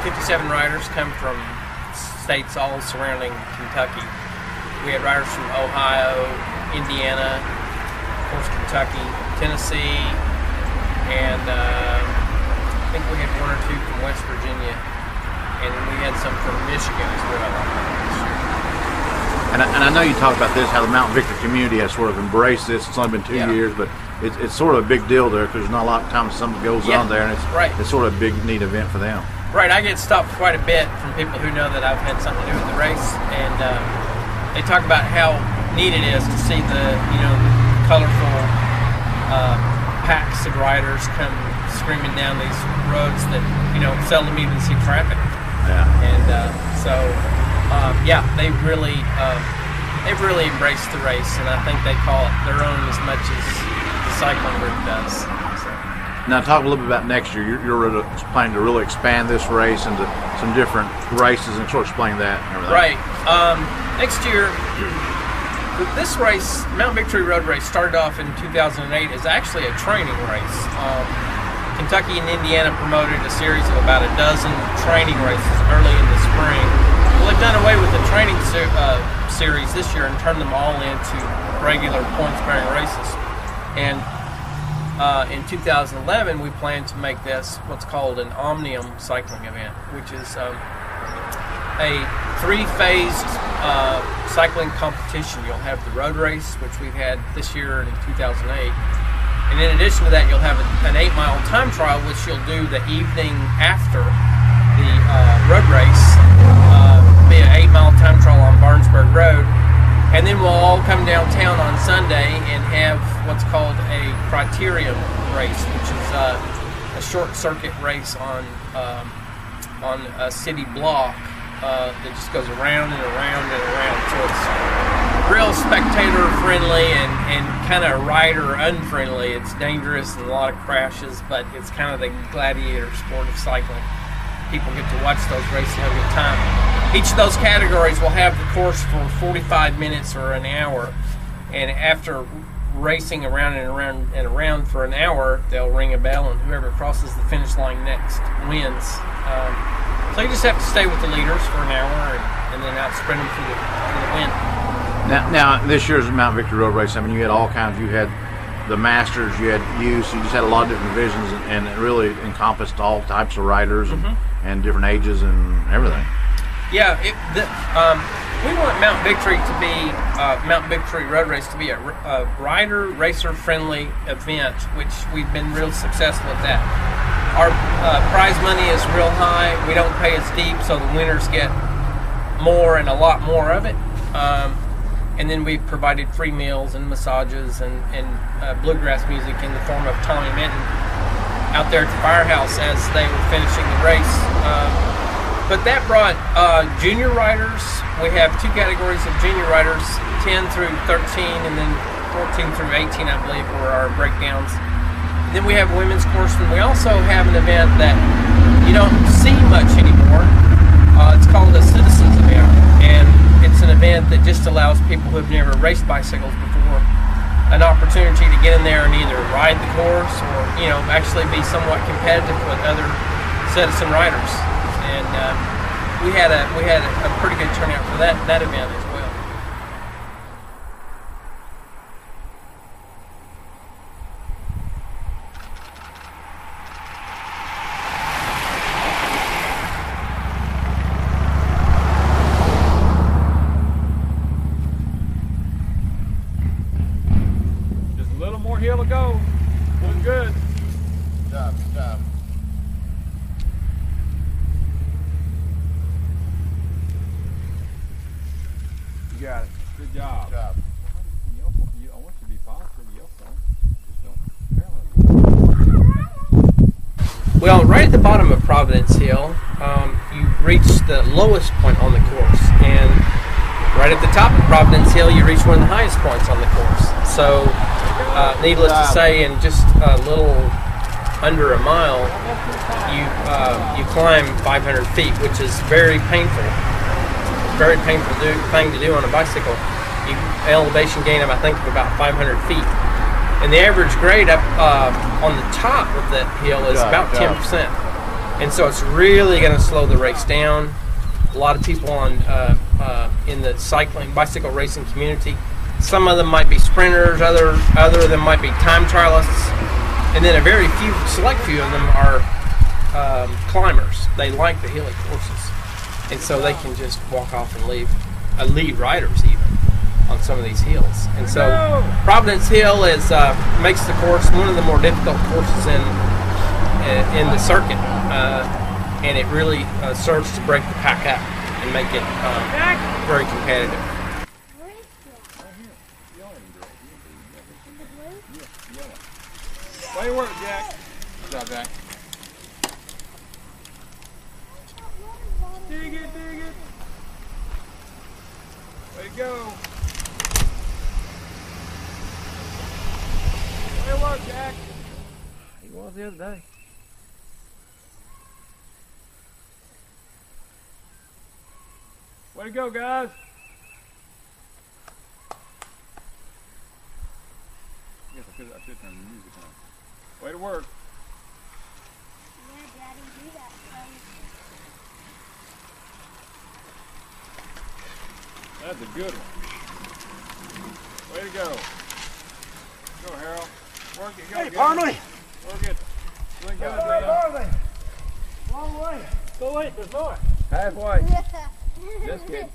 57 riders come from states all surrounding Kentucky. We had riders from Ohio, Indiana, of course Kentucky, Tennessee, and I think we had one or two from West Virginia, and we had some from Michigan as well this year. And I know you talked about this, how the Mount Victory community has sort of embraced this. It's only been 2 years, but it's sort of a big deal there because there's not a lot of times something goes on there, and it's sort of a big, neat event for them. Right, I get stopped quite a bit from people who know that I've had something to do with the race, and they talk about how neat it is to see the colorful packs of riders come screaming down these roads that seldom even see traffic. Yeah. And they've really embraced the race, and I think they call it their own as much as the cycling group does. So. Now, talk a little bit about next year. You're planning to really expand this race into some different races and sort of explain that and everything. Right. Next year, this race, Mount Victory Road Race, started off in 2008 as actually a training race. Kentucky and Indiana promoted a series of about a dozen training races early in the spring. Well, they've done away with the training series this year and turned them all into regular points-bearing races. And in 2011, we plan to make this what's called an Omnium cycling event, which is a three-phased cycling competition. You'll have the road race, which we've had this year in 2008. And in addition to that, you'll have an 8-mile time trial, which you'll do the evening after the road race. Be an 8-mile time trial on Barnesburg Road. And then we'll all come downtown on Sunday and have what's called a criterium race, which is a short circuit race on a city block that just goes around and around and around. So it's real spectator friendly and kind of rider unfriendly. It's dangerous and a lot of crashes, but it's kind of the gladiator sport of cycling. People get to watch those races and have a good time. Each of those categories will have the course for 45 minutes or an hour, and after racing around and around and around for an hour, they'll ring a bell, and whoever crosses the finish line next wins. So you just have to stay with the leaders for an hour and then outsprint them for the win. Now, this year's Mount Victory Road Race, I mean, you had all kinds. You had the Masters, you had youth, so you just had a lot of different divisions, and it really encompassed all types of riders and different ages and everything. Yeah, we want Mount Victory to be Mount Victory Road Race to be a rider racer friendly event, which we've been real successful at that. Our prize money is real high. We don't pay as deep, so the winners get more and a lot more of it. And then we've provided free meals and massages and bluegrass music in the form of Tommy Minton out there at the firehouse as they were finishing the race. But that brought junior riders. We have two categories of junior riders, 10 through 13, and then 14 through 18, I believe, were our breakdowns. Then we have a women's course, and we also have an event that you don't see much anymore. It's called a Citizens event, and it's an event that just allows people who have never raced bicycles before an opportunity to get in there and either ride the course or actually be somewhat competitive with other citizen riders. And we had a pretty good turnout for that event as well. Just a little more hill to go. Doing good. Good job. You got it. Good job. Good job. I want you to be positive. Yell something. Well, right at the bottom of Providence Hill, you reach the lowest point on the course, and right at the top of Providence Hill, you reach one of the highest points on the course. So, needless to say, in just a little under a mile, you climb 500 feet, which is very painful. Very painful thing to do on a bicycle. You elevation gain of, I think, of about 500 feet. And the average grade up on the top of that hill is about 10%. and so it's really going to slow the race down. A lot of people in the bicycle racing community, some of them might be sprinters, other of them might be time trialists, and then a very select few of them are climbers. They like the hilly courses, and so they can just walk off and leave riders even on some of these hills. And so Providence Hill makes the course one of the more difficult courses in the circuit, and it really serves to break the pack up and make it very competitive. Way to work, Jack. Good job, Jack. Dig it. Way to go. Way to work, Jack. He was the other day. Way to go, guys. I guess I should turn the music on. Way to work. Yeah, Daddy, do that. That's a good one. Way to go. Go, Harold. Work it. Go, Hey, get Parmley! it. Work it. Doing good, Where man. are they? Long way. Go late, there's more. Halfway. Just kidding.